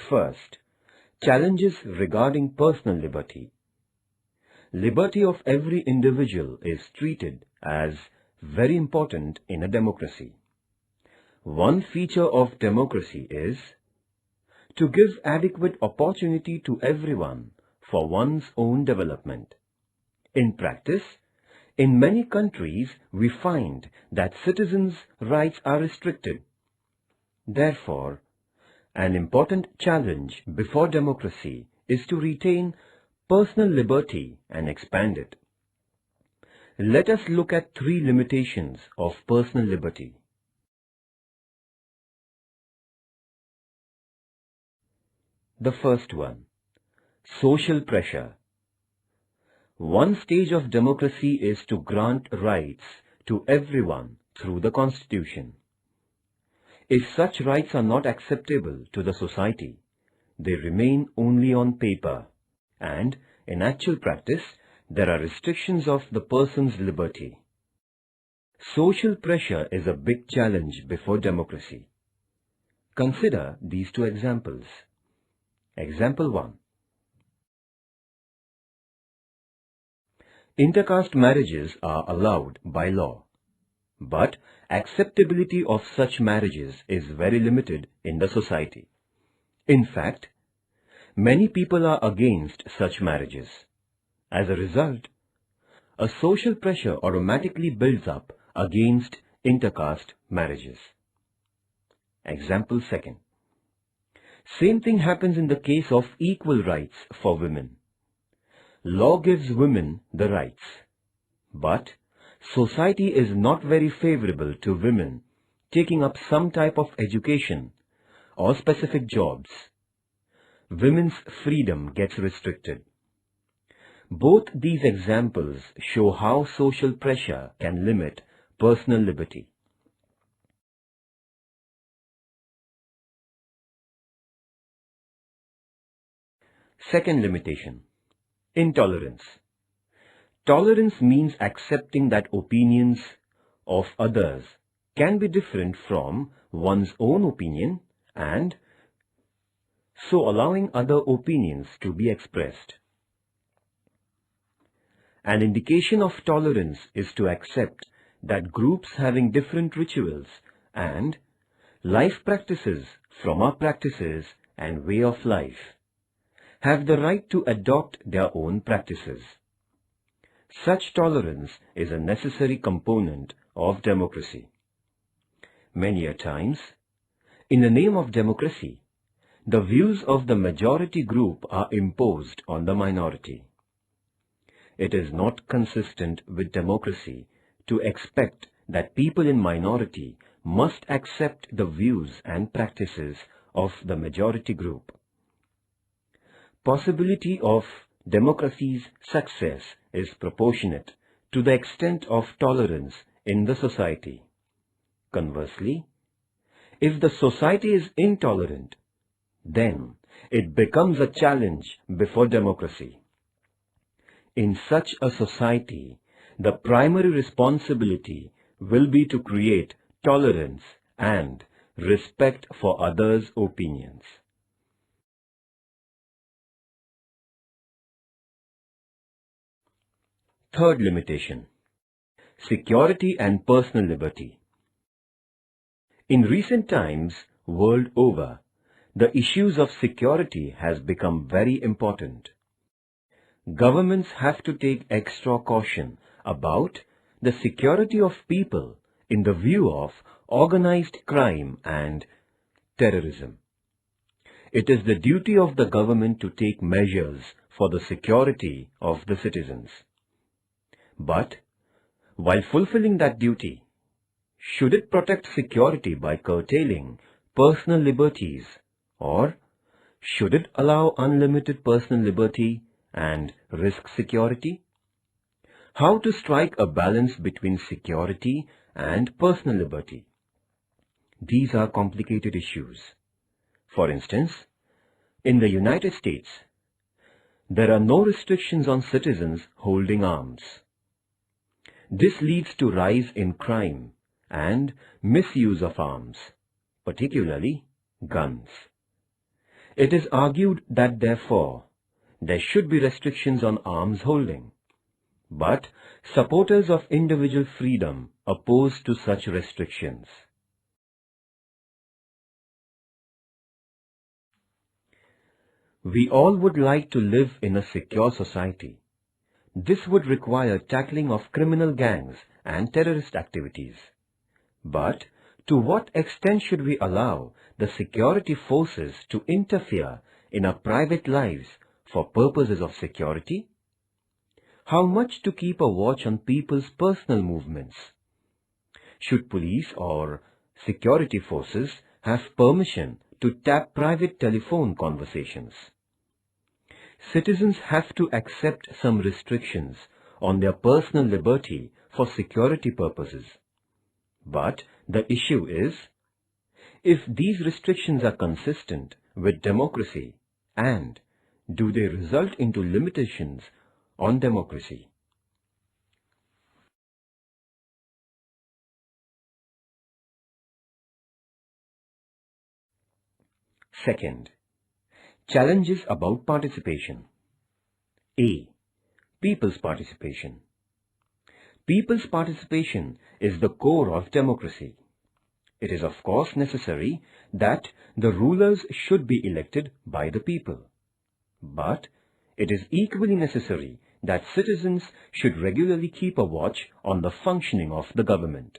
First, challenges regarding personal liberty. Liberty of every individual is treated as very important in a democracy. One feature of democracy is to give adequate opportunity to everyone for one's own development. In practice, in many countries we find that citizens' rights are restricted. Therefore, an important challenge before democracy is to retain personal liberty and expand it. Let us look at 3 limitations of personal liberty. The first one, social pressure. One stage of democracy is to grant rights to everyone through the Constitution. If such rights are not acceptable to the society, they remain only on paper, and in actual practice, there are restrictions of the person's liberty. Social pressure is a big challenge before democracy. Consider these 2 examples. Example 1. Intercaste marriages are allowed by law, but acceptability of such marriages is very limited in the society. In fact, many people are against such marriages. As a result, a social pressure automatically builds up against intercaste marriages. Example 2. Same thing happens in the case of equal rights for women. Law gives women the rights, but society is not very favorable to women taking up some type of education or specific jobs. Women's freedom gets restricted. Both these examples show how social pressure can limit personal liberty. Second limitation, intolerance. Tolerance means accepting that opinions of others can be different from one's own opinion and so allowing other opinions to be expressed. An indication of tolerance is to accept that groups having different rituals and life practices from our practices and way of life have the right to adopt their own practices. Such tolerance is a necessary component of democracy. Many a times, in the name of democracy, the views of the majority group are imposed on the minority. It is not consistent with democracy to expect that people in minority must accept the views and practices of the majority group. Possibility of democracy's success is proportionate to the extent of tolerance in the society. Conversely, if the society is intolerant, then it becomes a challenge before democracy. In such a society, the primary responsibility will be to create tolerance and respect for others' opinions. Third limitation, security and personal liberty. In recent times, world over, the issues of security has become very important. Governments have to take extra caution about the security of people in the view of organized crime and terrorism. It is the duty of the government to take measures for the security of the citizens. But, while fulfilling that duty, should it protect security by curtailing personal liberties, or should it allow unlimited personal liberty and risk security? How to strike a balance between security and personal liberty? These are complicated issues. For instance, in the United States, there are no restrictions on citizens holding arms. This leads to rise in crime and misuse of arms, particularly guns. It is argued that therefore there should be restrictions on arms holding, but supporters of individual freedom oppose to such restrictions. We all would like to live in a secure society. This would require tackling of criminal gangs and terrorist activities. But to what extent should we allow the security forces to interfere in our private lives for purposes of security? How much to keep a watch on people's personal movements? Should police or security forces have permission to tap private telephone conversations? Citizens have to accept some restrictions on their personal liberty for security purposes. But the issue is, if these restrictions are consistent with democracy, and do they result into limitations on democracy? Second, challenges about participation. A. People's participation. People's participation is the core of democracy. It is of course necessary that the rulers should be elected by the people. But it is equally necessary that citizens should regularly keep a watch on the functioning of the government.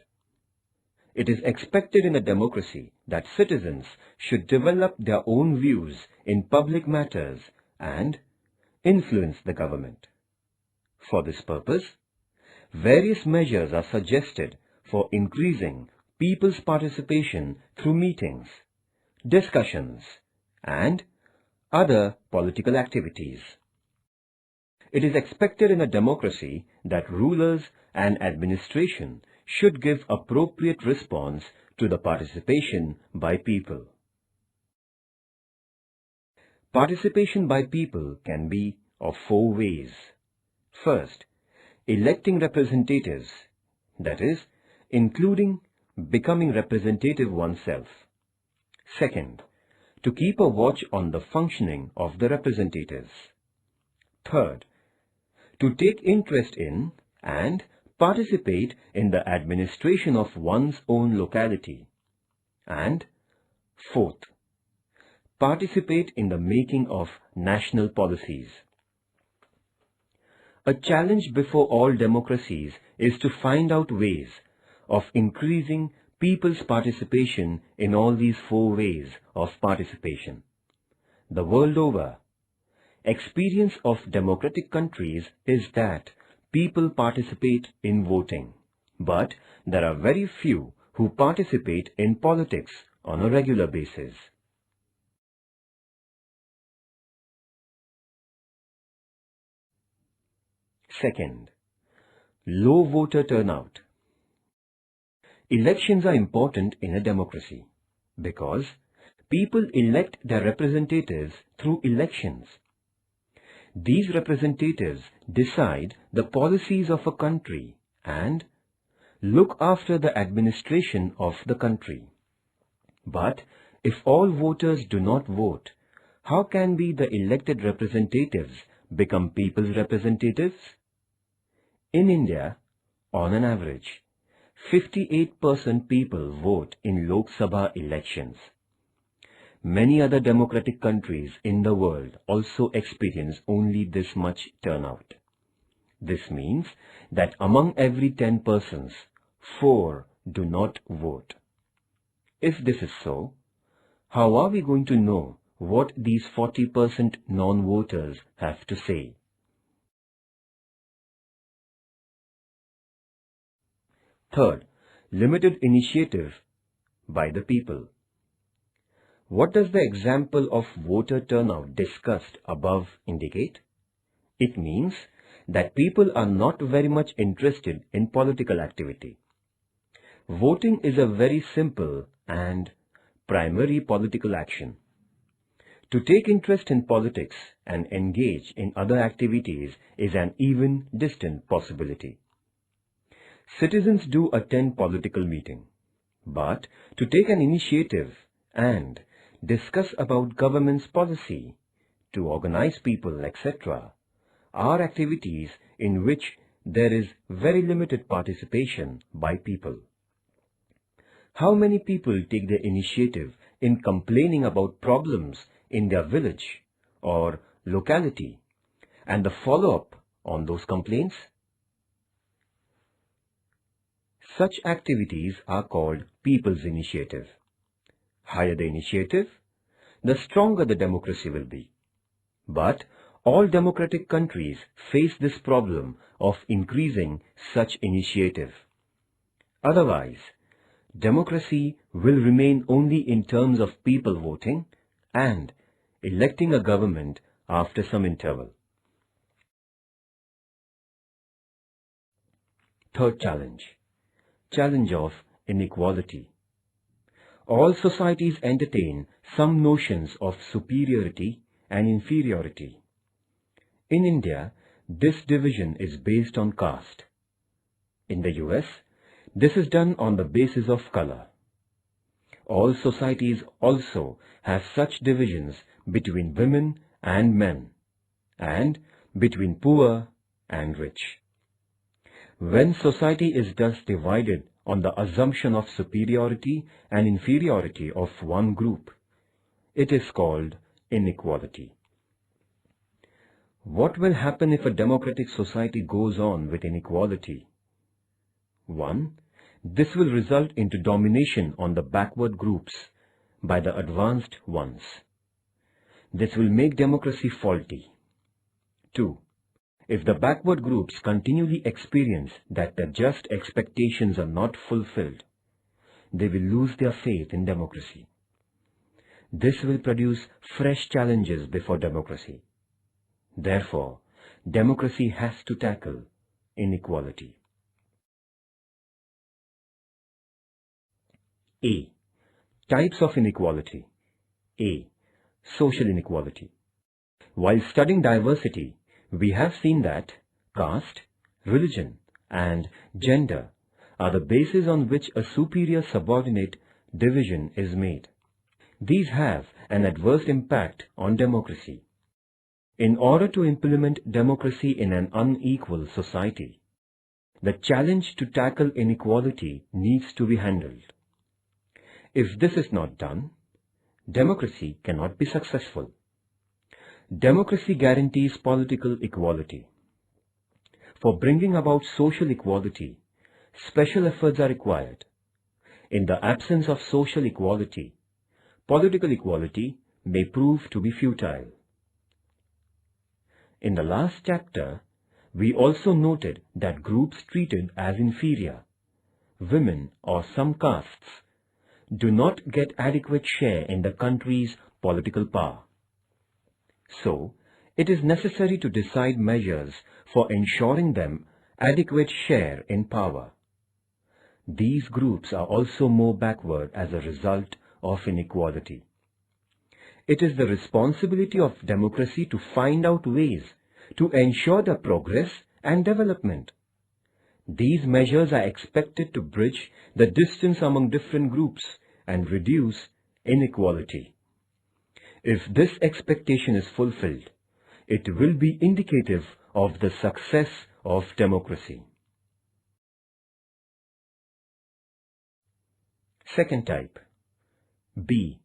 It is expected in a democracy that citizens should develop their own views in public matters and influence the government. For this purpose, various measures are suggested for increasing people's participation through meetings, discussions, and other political activities. It is expected in a democracy that rulers and administration should give appropriate response to the participation by people. Participation by people can be of four ways. First, electing representatives, that is, including becoming representative oneself. Second, to keep a watch on the functioning of the representatives. Third, to take interest in and participate in the administration of one's own locality. And fourth, participate in the making of national policies. A challenge before all democracies is to find out ways of increasing people's participation in all these four ways of participation. The world over, experience of democratic countries is that people participate in voting, but there are very few who participate in politics on a regular basis. Second, low voter turnout. Elections are important in a democracy because people elect their representatives through elections. These representatives decide the policies of a country and look after the administration of the country. But if all voters do not vote, how can be the elected representatives become people's representatives? In India, on an average, 58% people vote in Lok Sabha elections. Many other democratic countries in the world also experience only this much turnout. This means that among every 10 persons, 4 do not vote. If this is so, how are we going to know what these 40% non-voters have to say? Third, limited initiative by the people. What does the example of voter turnout discussed above indicate? It means that people are not very much interested in political activity. Voting is a very simple and primary political action. To take interest in politics and engage in other activities is an even distant possibility. Citizens do attend political meeting, but to take an initiative and discuss about government's policy, to organize people, etc., are activities in which there is very limited participation by people. How many people take the initiative in complaining about problems in their village or locality and the follow-up on those complaints? Such activities are called people's initiative. Higher the initiative, the stronger the democracy will be. But all democratic countries face this problem of increasing such initiative. Otherwise, democracy will remain only in terms of people voting and electing a government after some interval. Third challenge, challenge of inequality. All societies entertain some notions of superiority and inferiority. In India, this division is based on caste. In the US, this is done on the basis of color. All societies also have such divisions between women and men, and between poor and rich. When society is thus divided on the assumption of superiority and inferiority of one group, it is called inequality. What will happen if a democratic society goes on with inequality? 1. This will result into domination on the backward groups by the advanced ones. This will make democracy faulty. 2. If the backward groups continually experience that their just expectations are not fulfilled, they will lose their faith in democracy. This will produce fresh challenges before democracy. Therefore, democracy has to tackle inequality. A. Types of inequality. A. Social inequality. While studying diversity, we have seen that caste, religion, and gender are the basis on which a superior-subordinate division is made. These have an adverse impact on democracy. In order to implement democracy in an unequal society, the challenge to tackle inequality needs to be handled. If this is not done, democracy cannot be successful. Democracy guarantees political equality. For bringing about social equality, special efforts are required. In the absence of social equality, political equality may prove to be futile. In the last chapter, we also noted that groups treated as inferior, women or some castes, do not get adequate share in the country's political power. So, it is necessary to decide measures for ensuring them adequate share in power. These groups are also more backward as a result of inequality. It is the responsibility of democracy to find out ways to ensure their progress and development. These measures are expected to bridge the distance among different groups and reduce inequality. If this expectation is fulfilled, it will be indicative of the success of democracy. Second type. B.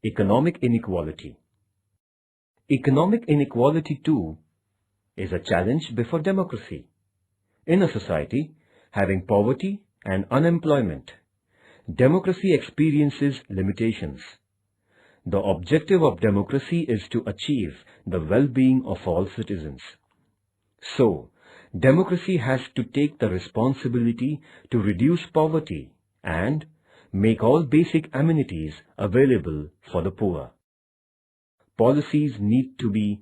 Economic inequality. Economic inequality too is a challenge before democracy. In a society having poverty and unemployment, democracy experiences limitations. The objective of democracy is to achieve the well-being of all citizens. So, democracy has to take the responsibility to reduce poverty and make all basic amenities available for the poor. Policies need to be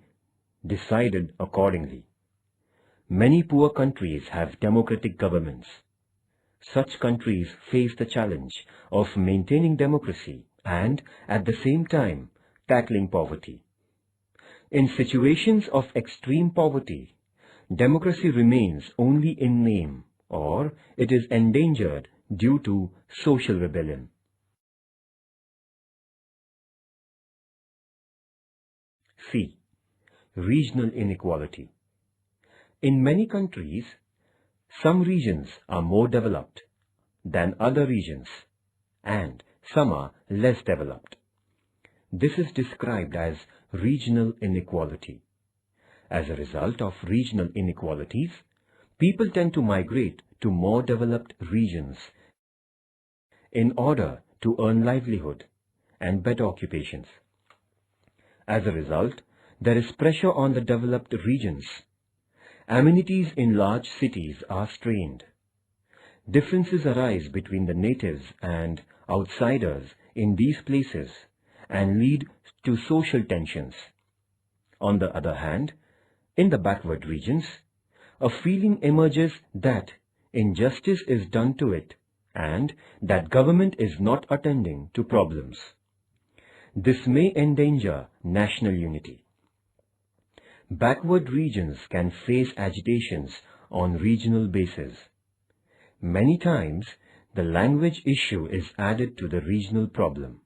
decided accordingly. Many poor countries have democratic governments. Such countries face the challenge of maintaining democracy and, at the same time, tackling poverty. In situations of extreme poverty, democracy remains only in name, or it is endangered due to social rebellion. C. Regional inequality. In many countries, some regions are more developed than other regions, and some are less developed. This is described as regional inequality. As a result of regional inequalities, people tend to migrate to more developed regions in order to earn livelihood and better occupations. As a result, there is pressure on the developed regions. Amenities in large cities are strained. Differences arise between the natives and outsiders in these places and lead to social tensions. On the other hand, in the backward regions, a feeling emerges that injustice is done to it and that government is not attending to problems. This may endanger national unity. Backward regions can face agitations on regional basis. Many times, the language issue is added to the regional problem,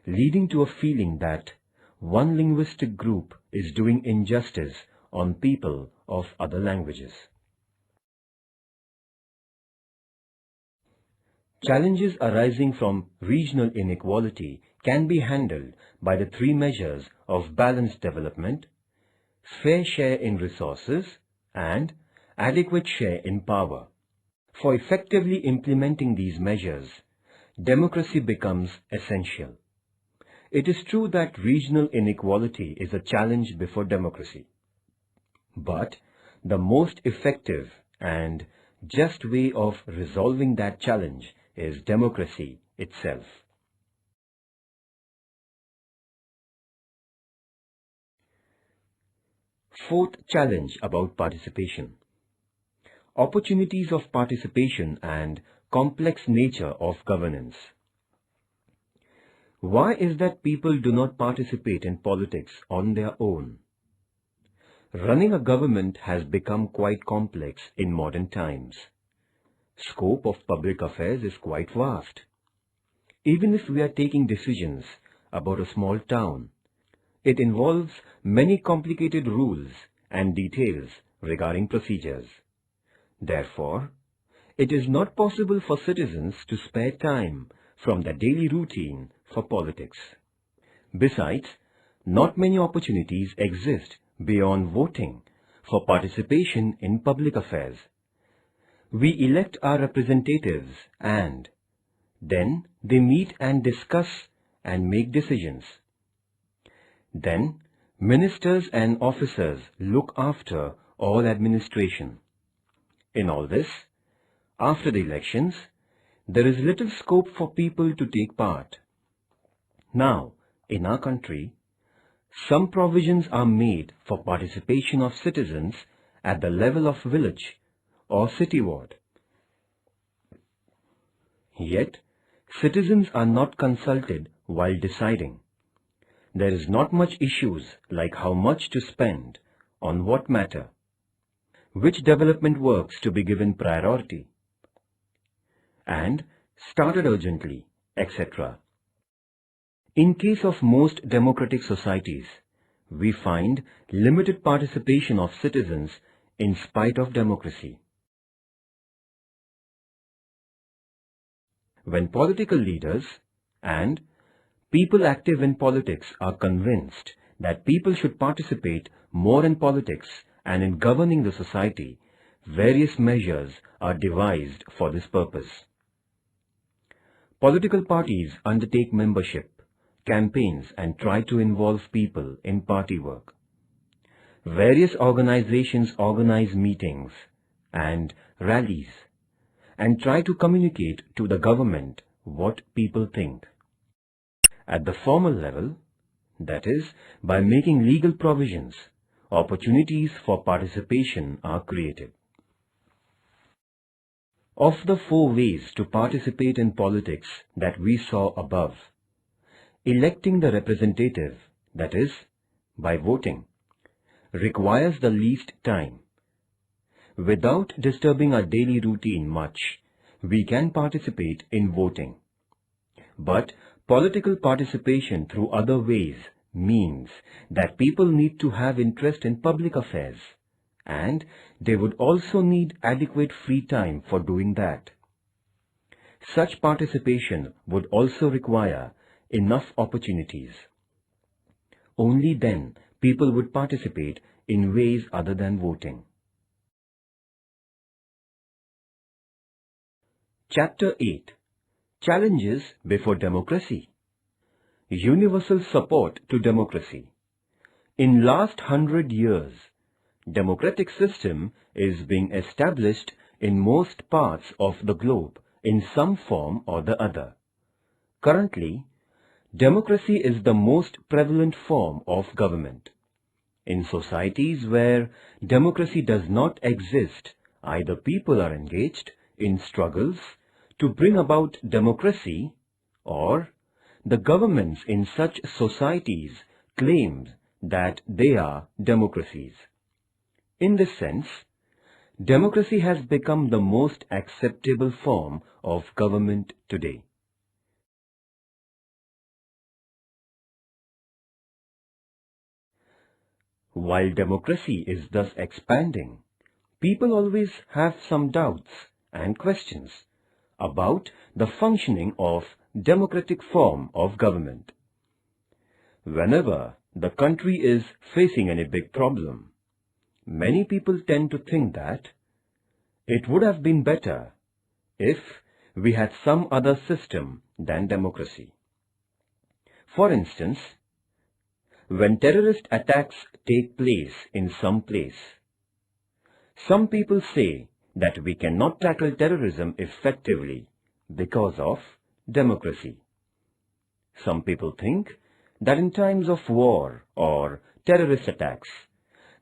leading to a feeling that one linguistic group is doing injustice on people of other languages. Challenges arising from regional inequality can be handled by the three measures of balanced development, fair share in resources, and adequate share in power. For effectively implementing these measures, democracy becomes essential. It is true that regional inequality is a challenge before democracy. But the most effective and just way of resolving that challenge is democracy itself. Fourth challenge about participation: opportunities of participation and complex nature of governance. Why is that people do not participate in politics on their own? Running a government has become quite complex in modern times. Scope of public affairs is quite vast. Even if we are taking decisions about a small town, it involves many complicated rules and details regarding procedures. Therefore, it is not possible for citizens to spare time from their daily routine for politics. Besides, not many opportunities exist beyond voting for participation in public affairs. We elect our representatives and then they meet and discuss and make decisions. Then, ministers and officers look after all administration. In all this, after the elections, there is little scope for people to take part. Now, in our country, some provisions are made for participation of citizens at the level of village or city ward. Yet, citizens are not consulted while deciding. There is not much issues like how much to spend, on what matter, which development works to be given priority, and started urgently, etc. In case of most democratic societies, we find limited participation of citizens in spite of democracy. When political leaders and people active in politics are convinced that people should participate more in politics and in governing the society, various measures are devised for this purpose. Political parties undertake membership, campaigns and try to involve people in party work. Various organizations organize meetings and rallies and try to communicate to the government what people think. At the formal level, that is, by making legal provisions, opportunities for participation are created. Of the four ways to participate in politics that we saw above, electing the representative, that is, by voting, requires the least time. Without disturbing our daily routine much, we can participate in voting. But political participation through other ways means that people need to have interest in public affairs, and they would also need adequate free time for doing that. Such participation would also require enough opportunities. Only then people would participate in ways other than voting. Chapter 8. Challenges before democracy. Universal support to democracy. In last 100 years, democratic system is being established in most parts of the globe in some form or the other. Currently, democracy is the most prevalent form of government. In societies where democracy does not exist, either people are engaged in struggles to bring about democracy, or the governments in such societies claim that they are democracies. In this sense, democracy has become the most acceptable form of government today. While democracy is thus expanding, people always have some doubts and questions about the functioning of democratic form of government. Whenever the country is facing any big problem, many people tend to think that it would have been better if we had some other system than democracy. For instance, when terrorist attacks take place in some place, some people say that we cannot tackle terrorism effectively because of democracy. Some people think that in times of war or terrorist attacks,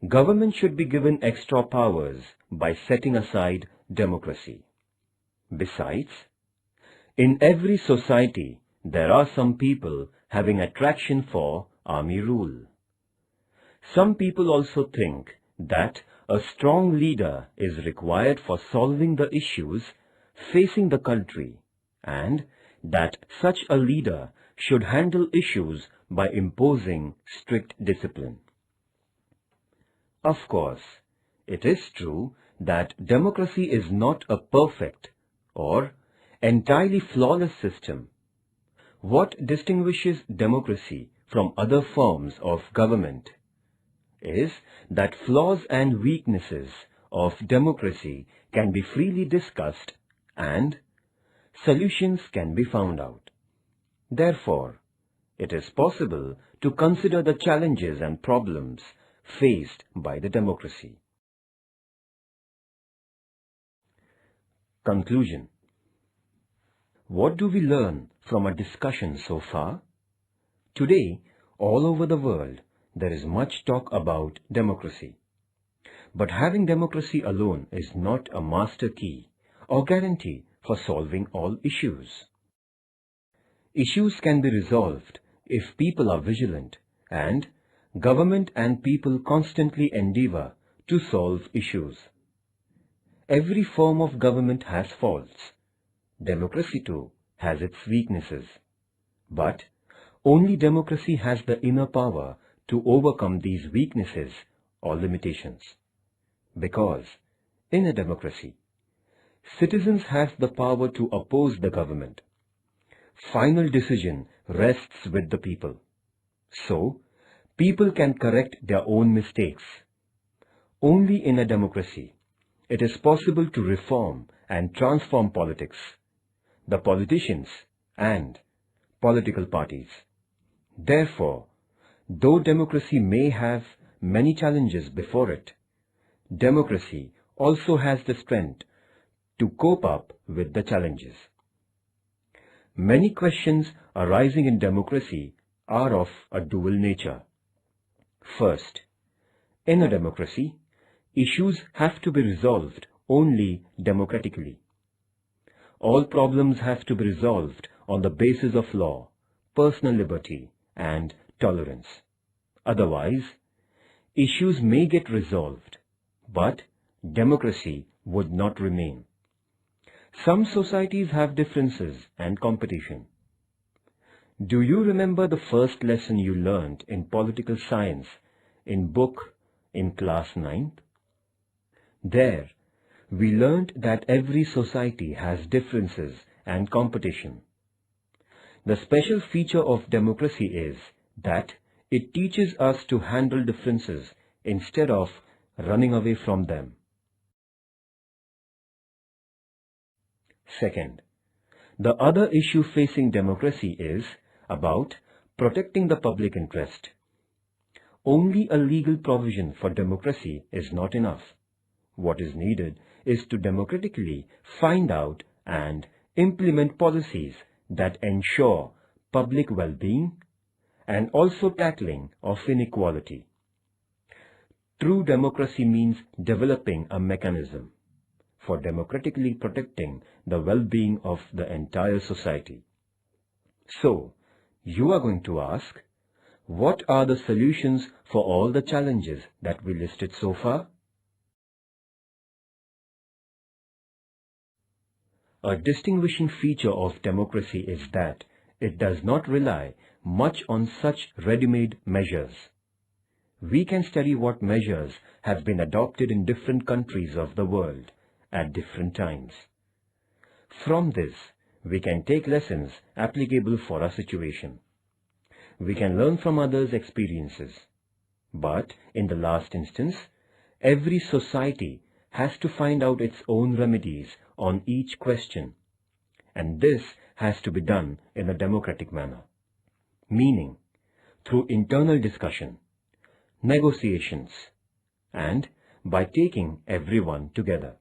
government should be given extra powers by setting aside democracy. Besides, in every society, there are some people having attraction for army rule. Some people also think that a strong leader is required for solving the issues facing the country, and that such a leader should handle issues by imposing strict discipline. Of course, it is true that democracy is not a perfect or entirely flawless system. What distinguishes democracy from other forms of government is that flaws and weaknesses of democracy can be freely discussed and solutions can be found out. Therefore, it is possible to consider the challenges and problems faced by the democracy. Conclusion. What do we learn from our discussion so far? Today, all over the world, there is much talk about democracy. But having democracy alone is not a master key or guarantee for solving all issues. Issues can be resolved if people are vigilant, and government and people constantly endeavor to solve issues. Every form of government has faults. Democracy too has its weaknesses. But only democracy has the inner power to overcome these weaknesses or limitations. Because in a democracy, citizens have the power to oppose the government. Final decision rests with the people. So, people can correct their own mistakes. Only in a democracy, it is possible to reform and transform politics, the politicians and political parties. Therefore, though democracy may have many challenges before it, democracy also has the strength to cope up with the challenges. Many questions arising in democracy are of a dual nature. First, in a democracy, issues have to be resolved only democratically. All problems have to be resolved on the basis of law, personal liberty, and tolerance. Otherwise, issues may get resolved, but democracy would not remain. Some societies have differences and competition. Do you remember the first lesson you learned in political science in book in class 9th? There, we learned that every society has differences and competition. The special feature of democracy is that it teaches us to handle differences instead of running away from them. Second, the other issue facing democracy is about protecting the public interest. Only a legal provision for democracy is not enough. What is needed is to democratically find out and implement policies that ensure public well-being and also tackling of inequality. True democracy means developing a mechanism for democratically protecting the well-being of the entire society. So, you are going to ask, what are the solutions for all the challenges that we listed so far? A distinguishing feature of democracy is that it does not rely much on such ready-made measures. We can study what measures have been adopted in different countries of the world at different times. From this, we can take lessons applicable for our situation. We can learn from others' experiences. But in the last instance, every society has to find out its own remedies on each question. And this has to be done in a democratic manner. Meaning, through internal discussion, negotiations, and by taking everyone together.